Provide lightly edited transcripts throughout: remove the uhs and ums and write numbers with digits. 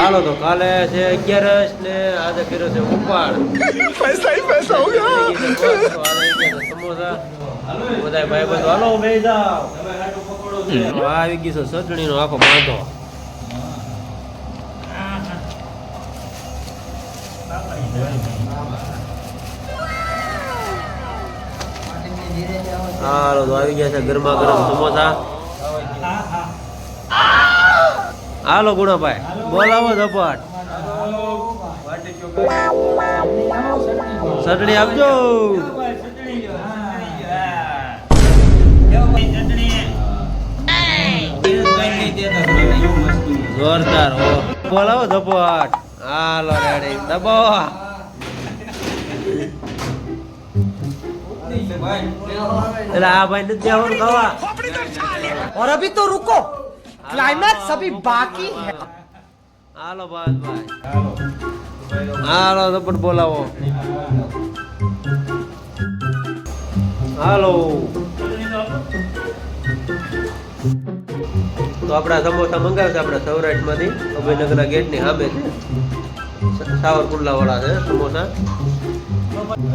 હાલો તો કાલે છે 11 ને આજે કર્યો છે ઉપાડ पैसा ही पैसा हो गया સમોસા બધા ભાઈ બંધો હાલો બેસી જાઓ આવી ગઈ છે ચટણીનો આખો બાંધો હાલો તો આવી ગયા છે ગરમા ગરમ સમોસા હાલો ગુણાભાઈ બોલાવો ઝપાટ ચટણી આપજો જોરદાર હો બોલાવો ઝપાટ હાલો રેડી દબાવો એટલે આ ભાઈ નથી જવાનું ખાવા और अभी तो रुको क्लाइमैक्स अभी बाकी है હાલો ભાઈ હાલો ઝપટ બોલાવો હાલો તો આપણા સમોસા મંગાવ્યા છે આપણા સૌરાષ્ટ્રમાંથી અભયનગરના ગેટની સામે છે સાવરકુંડલા વાળા છે સમોસા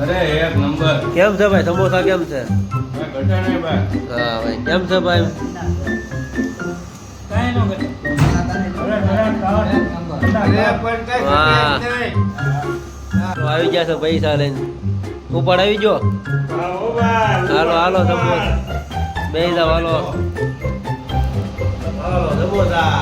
અરે એક નંબર કેમ છે ભાઈ સમોસા કેમ છે ઘટા નહીં ભાઈ હા ભાઈ કેમ છે ભાઈ વાહ. તો આવી ગયા છે પૈસા લઈને ઉપાડ આવી ગયો હાલો હાલો સમોસા બે જાવ હાલો હાલો સમોસા